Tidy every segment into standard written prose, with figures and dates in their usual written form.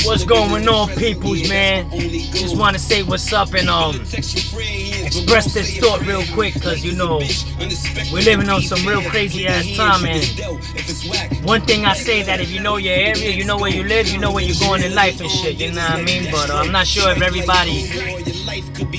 What's going on, peoples, man? Just want to say what's up and express this thought real quick, cause you know we're living on some real crazy ass time, and one thing I say that if you know your area, you know where you live, you know where you're going in life and shit, you know what I mean? But I'm not sure if everybody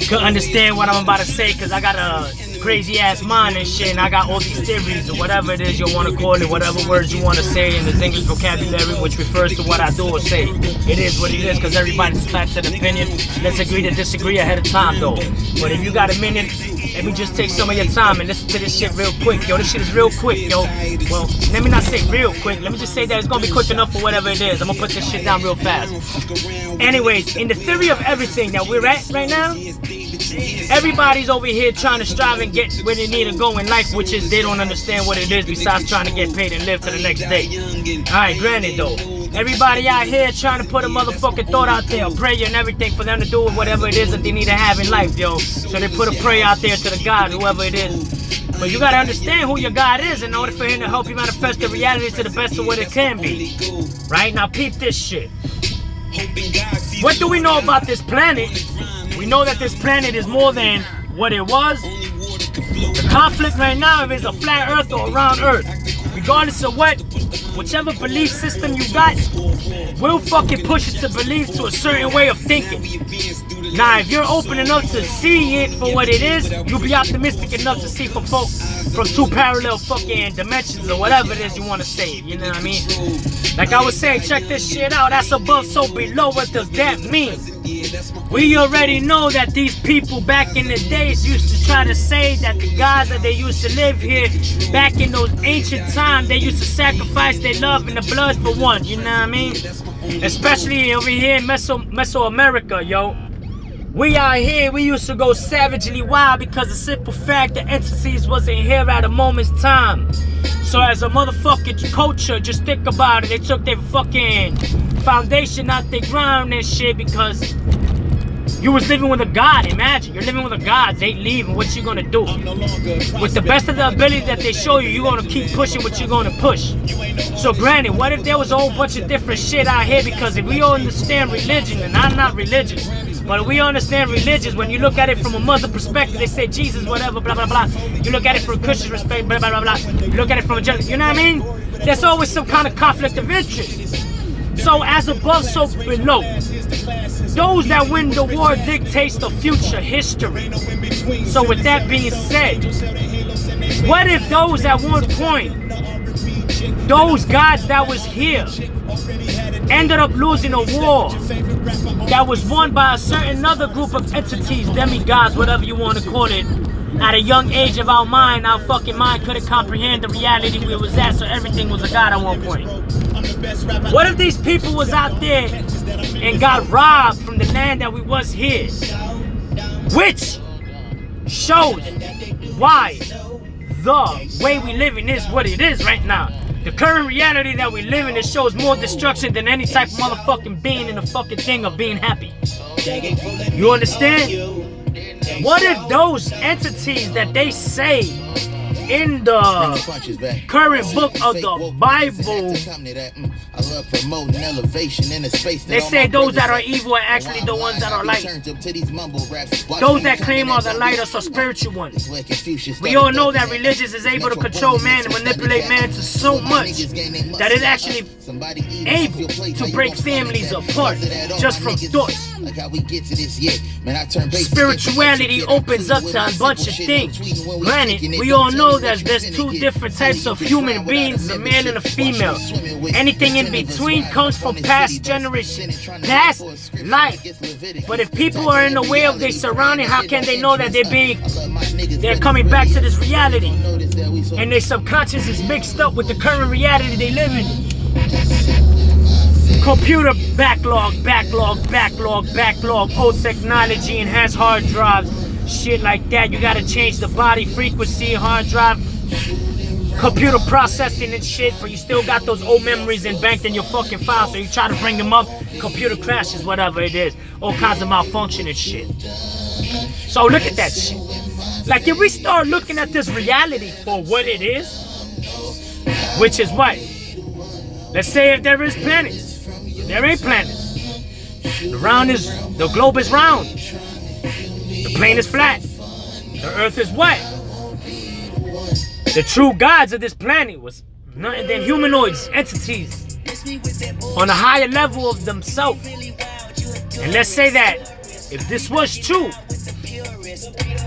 could understand what I'm about to say, cause I got a crazy ass mind and shit, and I got all these theories or whatever it is you want to call it, whatever words you want to say in this English vocabulary, which refers to what I do or say. It is what it is, because everybody's entitled to an opinion. Let's agree to disagree ahead of time, though. But if you got a minute, let me just take some of your time and listen to this shit real quick, yo. This shit is real quick, yo. Well, let me not say real quick. Let me just say that it's gonna be quick enough for whatever it is. I'm gonna put this shit down real fast. Anyways, in the theory of everything that we're at right now, everybody's over here trying to strive and get where they need to go in life, which is they don't understand what it is besides trying to get paid and live to the next day. Alright, granted though, everybody out here trying to put a motherfucking thought out there, a prayer and everything for them to do whatever it is that they need to have in life, yo. So they put a prayer out there to the God, whoever it is. But you gotta understand who your God is in order for him to help you manifest the reality to the best of what it can be. Right? Now peep this shit. What do we know about this planet? We know that this planet is more than what it was. The conflict right now, if it's a flat earth or a round earth, regardless of whichever belief system you got, we'll fucking push it to believe to a certain way of thinking. Now, if you're open enough to see it for what it is, you'll be optimistic enough to see from two parallel fucking dimensions or whatever it is you want to say. You know what I mean? Like I was saying, check this shit out. That's above, so below. What does that mean? We already know that these people back in the days used to try to say that the gods that they used to live here back in those ancient times, they used to sacrifice their love and the blood for one, you know what I mean? Especially over here in Mesoamerica, yo. We out here, we used to go savagely wild because the simple fact that entities wasn't here at a moment's time. So as a motherfucking culture, just think about it. They took their fucking foundation out their ground and shit because you was living with a god. Imagine, you're living with a god. They leaving. What you gonna do? With the best of the ability that they show you, you're gonna keep pushing what you're gonna push. So granted, what if there was a whole bunch of different shit out here? Because if we all understand religion, and I'm not religious, but we understand religions, when you look at it from a Muslim perspective, they say Jesus, whatever, blah, blah, blah. You look at it from a Christian perspective, blah, blah, blah, blah. You look at it from a Jewish, you know what I mean? There's always some kind of conflict of interest. So as above, so below. Those that win the war dictates the future history. So with that being said, what if those at one point, those gods that was here, ended up losing a war that was won by a certain other group of entities, demigods, whatever you want to call it. At a young age of our fucking mind couldn't comprehend the reality we was at, so everything was a god at one point. What if these people was out there and got robbed from the land that we was here? Which shows why the way we living is what it is right now. The current reality that we live in, it shows more destruction than any type of motherfucking being in the fucking thing of being happy. You understand? What if those entities that they say in the current book of the Bible, they say those that are evil are actually the ones that are light. Those that claim are the light are spiritual ones. We all know that religion is able to control man and manipulate man to so much that it's actually able to break families apart just from thoughts. Spirituality opens up to a bunch of things. Granted, we all know that there's two different types of human beings, a male and a female. Anything in between comes from past generations, past life. But if people are in the way of their surrounding, how can they know that they're coming back to this reality? And their subconscious is mixed up with the current reality they live in. Computer backlog, old technology, enhanced hard drives, shit like that. You gotta change the body frequency, hard drive, computer processing and shit, but you still got those old memories banked in your fucking file, so you try to bring them up, computer crashes, whatever it is, all kinds of malfunction and shit. So look at that shit. Like, if we start looking at this reality for what it is, which is what? Let's say if there is planets. There ain't planets. The globe is round. The plane is flat. The earth is wet. The true gods of this planet was nothing than humanoids, entities on a higher level of themselves. And let's say that if this was true,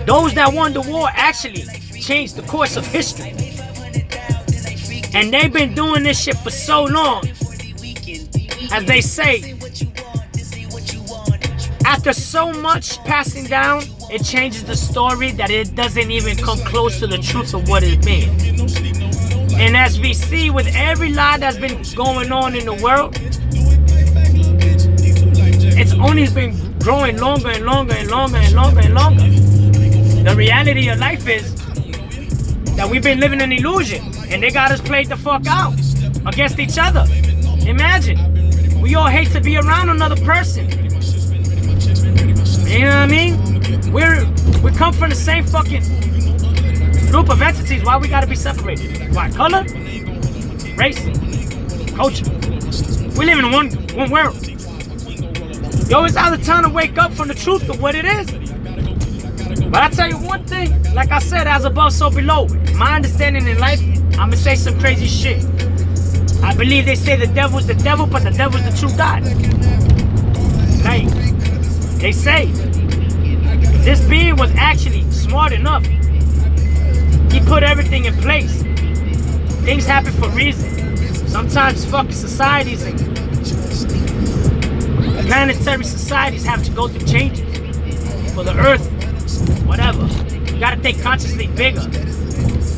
those that won the war actually changed the course of history. And they've been doing this shit for so long. As they say, after so much passing down, it changes the story that it doesn't even come close to the truth of what it's been. And as we see with every lie that's been going on in the world, it's only been growing longer and longer and longer and longer and longer. The reality of life is that we've been living an illusion, and they got us played the fuck out against each other. Imagine, we all hate to be around another person. You know what I mean? We come from the same fucking group of entities. Why we gotta be separated? Why? Color? Race? Culture? We live in one world. Yo, it's either time to wake up from the truth of what it is. But I tell you one thing, like I said, as above, so below. My understanding in life, I'ma say some crazy shit. I believe they say the devil's the devil, but the devil's the true God. Like, they say, if this being was actually smart enough, he put everything in place. Things happen for a reason. Sometimes fucking societies and planetary societies have to go through changes for the earth, whatever. You gotta think consciously bigger.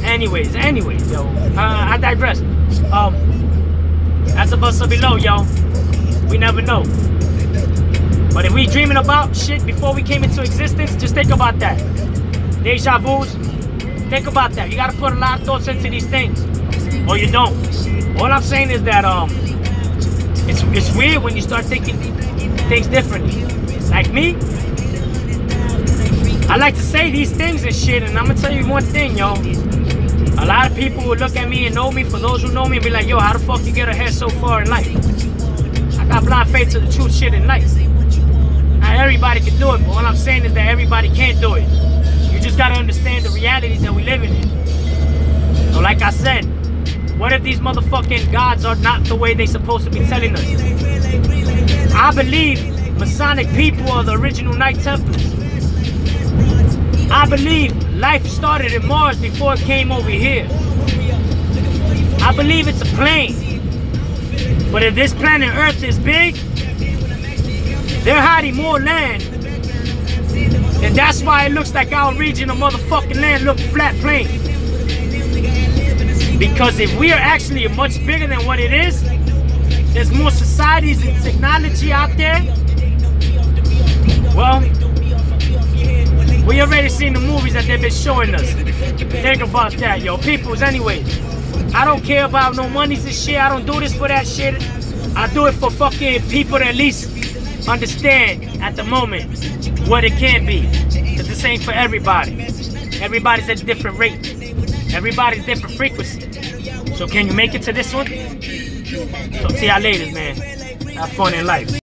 Anyways, yo, I digress. That's above so below, yo. We never know. But if we dreaming about shit before we came into existence, just think about that. Deja vus, think about that. You gotta put a lot of thoughts into these things, or you don't. All I'm saying is that it's weird when you start thinking things differently. Like me, I like to say these things and shit, and I'm gonna tell you one thing, yo. A lot of people will look at me and know me, for those who know me, and be like, yo, how the fuck you get ahead so far in life? I got blind faith to the true shit in life. Not everybody can do it, but what I'm saying is that everybody can't do it. You just gotta understand the realities that we living in. So like I said, what if these motherfucking gods are not the way they supposed to be telling us? I believe Masonic people are the original Knight Templars. I believe life started in Mars before it came over here. I believe it's a plane. But if this planet Earth is big, they're hiding more land. And that's why it looks like our region of motherfucking land look flat plane. Because if we are actually much bigger than what it is, there's more societies and technology out there. Well, we already seen the movies that they've been showing us. Think about that, yo. Peoples, anyway. I don't care about no monies and shit. I don't do this for that shit. I do it for fucking people to at least understand at the moment what it can be. Because this ain't for everybody. Everybody's at a different rate. Everybody's different frequency. So can you make it to this one? So see y'all later, man. Have fun in life.